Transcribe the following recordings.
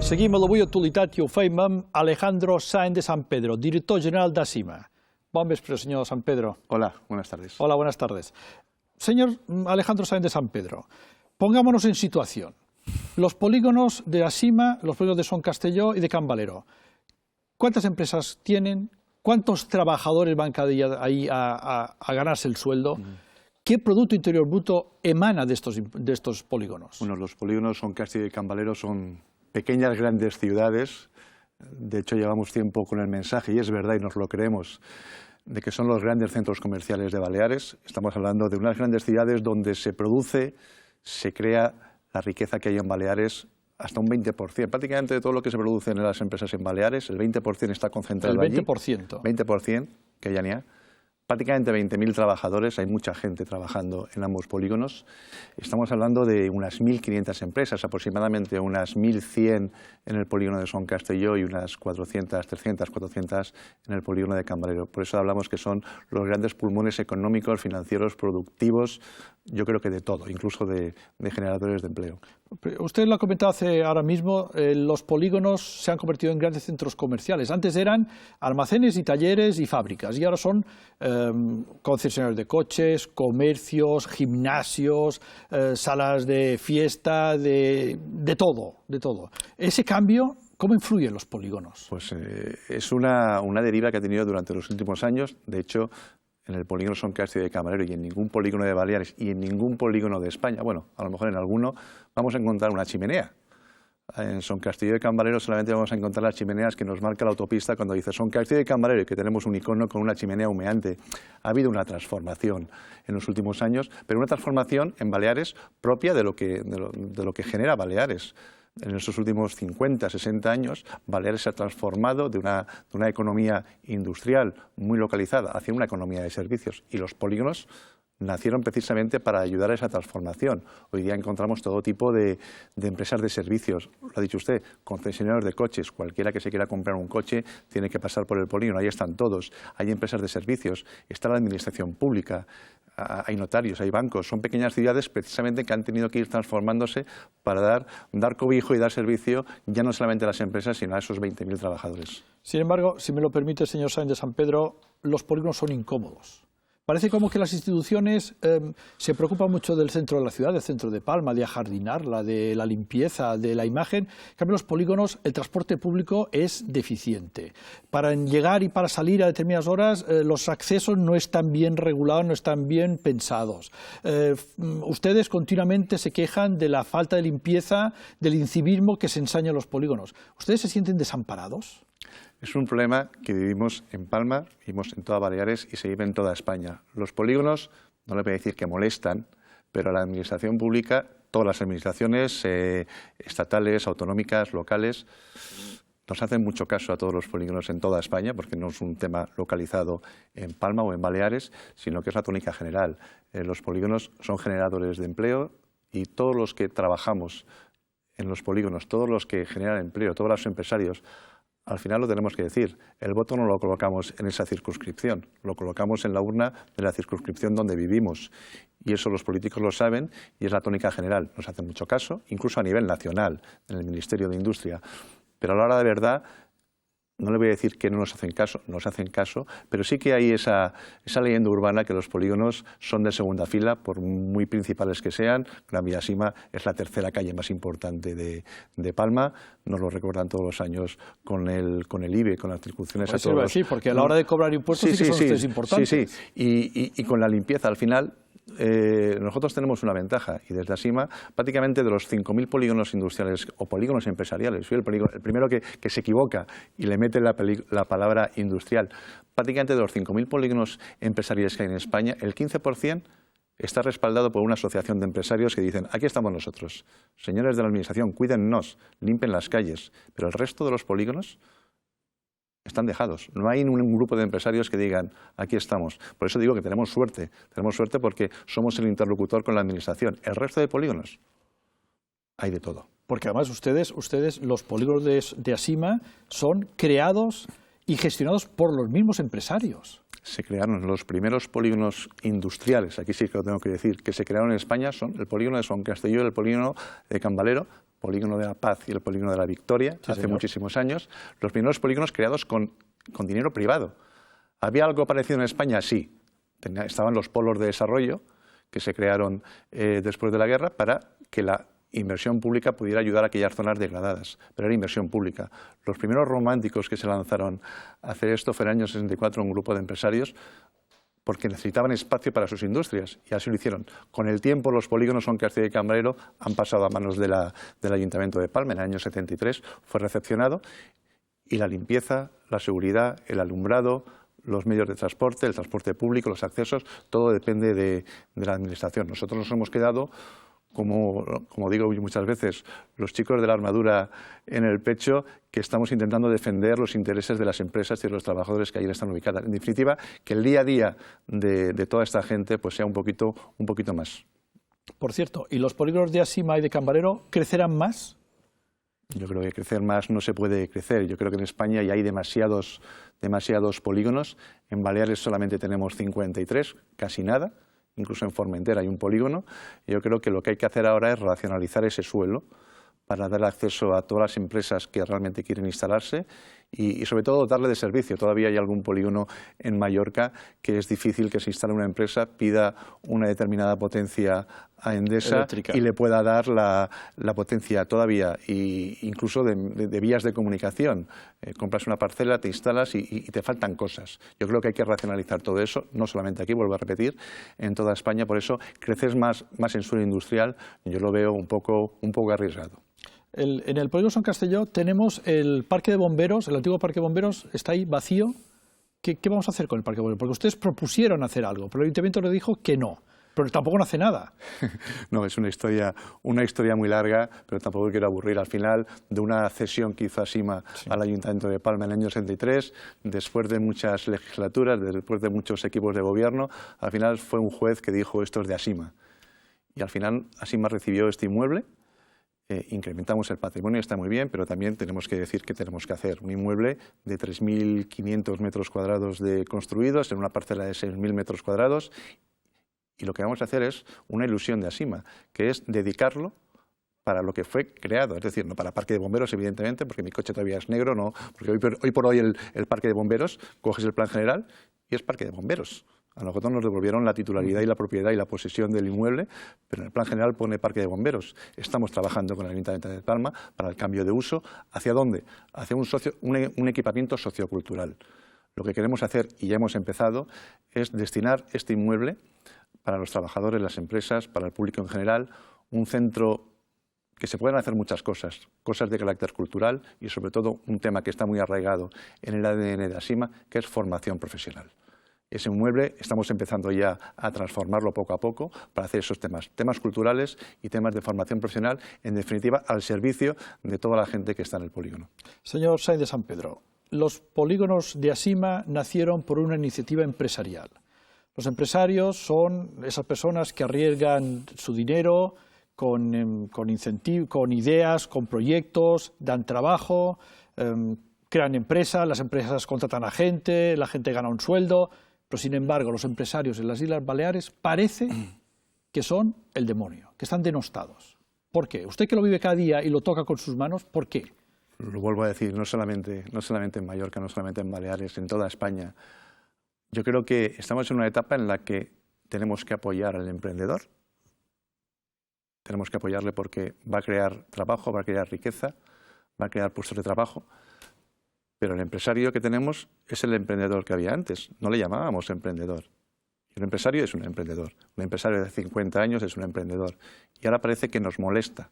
Seguim a l'Avui Actualitat i ho fem amb Alejandro Sáenz de San Pedro, director general d'ACIMA. Bon vespre, señor San Pedro. Hola, buenas tardes. Hola, buenas tardes. Señor Alejandro Sáenz de San Pedro, pongámonos en situación. Los polígonos de ACIMA, los polígonos de Son Castelló y de Can Valero, ¿cuántas empresas tienen? ¿Cuántos trabajadores van cada día ahí a ganarse el sueldo? ¿Qué Producto Interior Bruto emana de estos polígonos? Bueno, los polígonos Son Castelló y Can Valero son pequeñas grandes ciudades. De hecho, llevamos tiempo con el mensaje, y es verdad y nos lo creemos, de que son los grandes centros comerciales de Baleares. Estamos hablando de unas grandes ciudades donde se produce, se crea la riqueza que hay en Baleares hasta un 20%. Prácticamente de todo lo que se produce en las empresas en Baleares, el 20% está concentrado allí. El 20%. 20%, que ya ni hay. Prácticamente 20.000 trabajadores, hay mucha gente trabajando en ambos polígonos. Estamos hablando de unas 1.500 empresas, aproximadamente unas 1.100 en el polígono de Son Castelló y unas 400, 300, 400 en el polígono de Can Valero. Por eso hablamos que son los grandes pulmones económicos, financieros, productivos, yo creo que de todo, incluso de generadores de empleo. Usted lo ha comentado ahora mismo, los polígonos se han convertido en grandes centros comerciales. Antes eran almacenes y talleres y fábricas, y ahora son concesionarios de coches, comercios, gimnasios, salas de fiesta, de todo. Ese cambio, ¿cómo influye en los polígonos? Pues es una deriva que ha tenido durante los últimos años. De hecho, en el polígono Son Castelló de Can Valero y en ningún polígono de Baleares y en ningún polígono de España, bueno, a lo mejor en alguno, vamos a encontrar una chimenea. En Son Castelló de Can Valero solamente vamos a encontrar las chimeneas que nos marca la autopista cuando dice Son Castelló de Can Valero y que tenemos un icono con una chimenea humeante. Ha habido una transformación en los últimos años, pero una transformación en Baleares propia de lo que genera Baleares. En estos últimos 50, 60 años, Baleares se ha transformado de una economía industrial muy localizada hacia una economía de servicios, y los polígonos nacieron precisamente para ayudar a esa transformación. Hoy día encontramos todo tipo de empresas de servicios, lo ha dicho usted, concesionarios de coches. Cualquiera que se quiera comprar un coche tiene que pasar por el polígono, ahí están todos. Hay empresas de servicios, está la administración pública, hay notarios, hay bancos. Son pequeñas ciudades precisamente que han tenido que ir transformándose para dar cobijo y dar servicio ya no solamente a las empresas, sino a esos 20.000 trabajadores. Sin embargo, si me lo permite, señor Sáenz de San Pedro, los polígonos son incómodos. Parece como que las instituciones se preocupan mucho del centro de la ciudad, del centro de Palma, de ajardinarla, de la limpieza, de la imagen. En cambio, los polígonos, el transporte público es deficiente. Para llegar y para salir a determinadas horas, los accesos no están bien regulados, no están bien pensados. Ustedes continuamente se quejan de la falta de limpieza, del incivismo que se ensaña en los polígonos. ¿Ustedes se sienten desamparados? Es un problema que vivimos en Palma, vivimos en toda Baleares y se vive en toda España. Los polígonos, no le voy a decir que molestan, pero a la administración pública, todas las administraciones estatales, autonómicas, locales, nos hacen mucho caso a todos los polígonos en toda España, porque no es un tema localizado en Palma o en Baleares, sino que es la tónica general. Los polígonos son generadores de empleo y todos los que trabajamos en los polígonos, todos los que generan empleo, todos los empresarios, al final lo tenemos que decir, el voto no lo colocamos en esa circunscripción, lo colocamos en la urna de la circunscripción donde vivimos, y eso los políticos lo saben y es la tónica general. Nos hacen mucho caso, incluso a nivel nacional, en el Ministerio de Industria, pero a la hora de verdad no le voy a decir que no nos hacen caso, pero sí que hay esa leyenda urbana que los polígonos son de segunda fila, por muy principales que sean. Gran Vía Sima es la tercera calle más importante de Palma, nos lo recuerdan todos los años con el IBE, con las circunstancias a todos. Sí, porque a la hora de cobrar impuestos sí que son ustedes importantes. Sí, y con la limpieza al final. Nosotros tenemos una ventaja y desde ACIMA prácticamente de los 5.000 polígonos industriales o polígonos empresariales, soy el primero que se equivoca y le mete la palabra industrial, prácticamente de los 5.000 polígonos empresariales que hay en España, el 15% está respaldado por una asociación de empresarios que dicen, aquí estamos nosotros, señores de la administración, cuídennos, limpien las calles, pero el resto de los polígonos están dejados. No hay un grupo de empresarios que digan, aquí estamos. Por eso digo que tenemos suerte porque somos el interlocutor con la administración. El resto de polígonos, hay de todo. Porque además ustedes los polígonos de ACIMA son creados y gestionados por los mismos empresarios. Se crearon los primeros polígonos industriales, aquí sí que lo tengo que decir, que se crearon en España, son el polígono de Son Castelló y el polígono de Can Valero, polígono de La Paz y el polígono de La Victoria, Sí, hace señor. muchísimos años, los primeros polígonos creados con dinero privado. ¿Había algo parecido en España? Sí. Estaban los polos de desarrollo que se crearon después de la guerra para que la inversión pública pudiera ayudar a aquellas zonas degradadas, pero era inversión pública. Los primeros románticos que se lanzaron a hacer esto fue en el año 64 un grupo de empresarios porque necesitaban espacio para sus industrias y así lo hicieron. Con el tiempo los polígonos Son Castillo y Cambrero han pasado a manos del Ayuntamiento de Palma. En el año 73 fue recepcionado y la limpieza, la seguridad, el alumbrado, los medios de transporte, el transporte público, los accesos, todo depende de la administración. Nosotros nos hemos quedado, como digo muchas veces, los chicos de la armadura en el pecho, que estamos intentando defender los intereses de las empresas y de los trabajadores que ahí están ubicados. En definitiva, que el día a día de toda esta gente pues sea un poquito más. Por cierto, ¿y los polígonos de Asima y de Cambarero crecerán más? Yo creo que crecer más no se puede crecer. Yo creo que en España ya hay demasiados polígonos. En Baleares solamente tenemos 53, casi nada. Incluso en Formentera hay un polígono. Yo creo que lo que hay que hacer ahora es racionalizar ese suelo para dar acceso a todas las empresas que realmente quieren instalarse y sobre todo darle de servicio. Todavía hay algún polígono en Mallorca que es difícil que se instale una empresa, pida una determinada potencia a Endesa eléctrica y le pueda dar la potencia todavía, incluso de vías de comunicación. Compras una parcela, te instalas y te faltan cosas. Yo creo que hay que racionalizar todo eso, no solamente aquí, vuelvo a repetir, en toda España. Por eso, crecer más en suelo industrial, yo lo veo un poco arriesgado. En el polígono Son Castelló tenemos el parque de bomberos, el antiguo parque de bomberos está ahí vacío. ¿Qué vamos a hacer con el parque de bomberos? Porque ustedes propusieron hacer algo, pero el Ayuntamiento le dijo que no. Pero tampoco no hace nada. No, es una historia muy larga, pero tampoco quiero aburrir. Al final de una cesión que hizo Asima al Ayuntamiento de Palma en el año 63, después de muchas legislaturas, después de muchos equipos de gobierno, al final fue un juez que dijo esto es de Asima. Y al final Asima recibió este inmueble. Incrementamos el patrimonio, está muy bien, pero también tenemos que decir que tenemos que hacer un inmueble de 3.500 metros cuadrados construidos en una parcela de 6.000 metros cuadrados y lo que vamos a hacer es una ilusión de Asima, que es dedicarlo para lo que fue creado, es decir, no para parque de bomberos, evidentemente, porque mi coche todavía es negro, no, porque hoy por hoy el parque de bomberos, coges el plan general y es parque de bomberos. A nosotros nos devolvieron la titularidad y la propiedad y la posesión del inmueble, pero en el plan general pone parque de bomberos. Estamos trabajando con el Ayuntamiento de Palma para el cambio de uso. ¿Hacia dónde? Hacia un equipamiento sociocultural. Lo que queremos hacer, y ya hemos empezado, es destinar este inmueble para los trabajadores, las empresas, para el público en general, un centro que se pueden hacer muchas cosas de carácter cultural y sobre todo un tema que está muy arraigado en el ADN de Asima, que es formación profesional. Ese inmueble estamos empezando ya a transformarlo poco a poco para hacer esos temas culturales y temas de formación profesional, en definitiva, al servicio de toda la gente que está en el polígono. Señor Sáenz de San Pedro, los polígonos de Asima nacieron por una iniciativa empresarial. Los empresarios son esas personas que arriesgan su dinero con ideas, con proyectos, dan trabajo, crean empresas, las empresas contratan a gente, la gente gana un sueldo. Pero, sin embargo, los empresarios en las Islas Baleares parece que son el demonio, que están denostados. ¿Por qué? Usted que lo vive cada día y lo toca con sus manos, ¿por qué? Lo vuelvo a decir, no solamente en Mallorca, no solamente en Baleares, en toda España. Yo creo que estamos en una etapa en la que tenemos que apoyar al emprendedor. Tenemos que apoyarle porque va a crear trabajo, va a crear riqueza, va a crear puestos de trabajo. Pero el empresario que tenemos es el emprendedor que había antes. No le llamábamos emprendedor. El empresario es un emprendedor. Un empresario de 50 años es un emprendedor. Y ahora parece que nos molesta.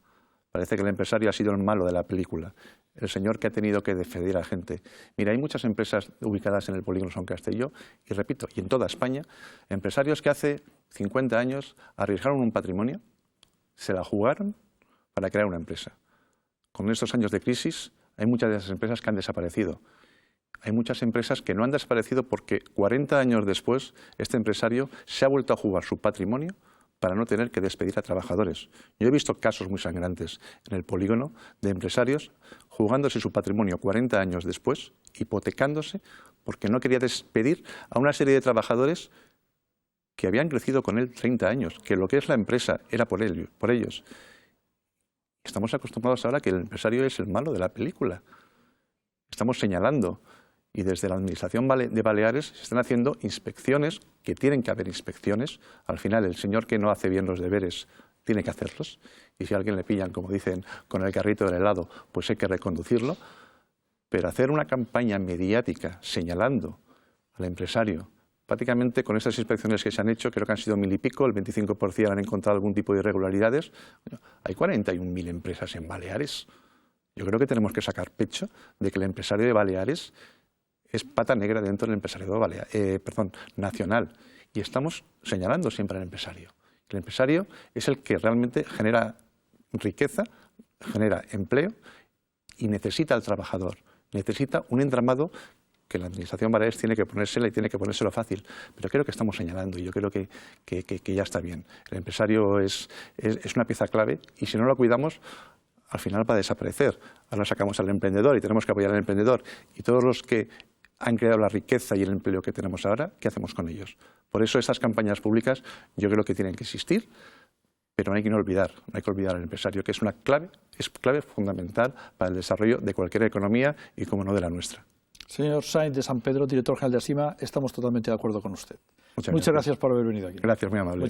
Parece que el empresario ha sido el malo de la película. El señor que ha tenido que despedir a gente. Mira, hay muchas empresas ubicadas en el polígono Son Castelló, y repito, y en toda España, empresarios que hace 50 años arriesgaron un patrimonio, se la jugaron para crear una empresa. Con estos años de crisis, hay muchas de esas empresas que han desaparecido. Hay muchas empresas que no han desaparecido porque 40 años después este empresario se ha vuelto a jugar su patrimonio para no tener que despedir a trabajadores. Yo he visto casos muy sangrantes en el polígono de empresarios jugándose su patrimonio 40 años después, hipotecándose porque no quería despedir a una serie de trabajadores que habían crecido con él 30 años, que lo que es la empresa era por ellos. Estamos acostumbrados ahora a que el empresario es el malo de la película. Estamos señalando. Y desde la Administración de Baleares se están haciendo inspecciones, que tienen que haber inspecciones. Al final, el señor que no hace bien los deberes tiene que hacerlos. Y si a alguien le pillan, como dicen, con el carrito del helado, pues hay que reconducirlo. Pero hacer una campaña mediática señalando al empresario, prácticamente con estas inspecciones que se han hecho, creo que han sido 1000 y pico, el 25% han encontrado algún tipo de irregularidades. Hay 41.000 empresas en Baleares. Yo creo que tenemos que sacar pecho de que el empresario de Baleares es pata negra dentro del empresariado nacional. Y estamos señalando siempre al empresario. El empresario es el que realmente genera riqueza, genera empleo y necesita al trabajador. Necesita un entramado que la Administración Baleares tiene que ponérsela y tiene que ponérselo fácil. Pero creo que estamos señalando y yo creo que ya está bien. El empresario es una pieza clave y si no lo cuidamos, al final va a desaparecer. Ahora sacamos al emprendedor y tenemos que apoyar al emprendedor. Y todos los que han creado la riqueza y el empleo que tenemos ahora, ¿qué hacemos con ellos? Por eso esas campañas públicas yo creo que tienen que existir, pero no hay que olvidar al empresario, que es clave fundamental para el desarrollo de cualquier economía y, como no, de la nuestra. Señor Sainz de San Pedro, director general de ASIMA, estamos totalmente de acuerdo con usted. Muchas gracias por haber venido aquí. Gracias, muy amable.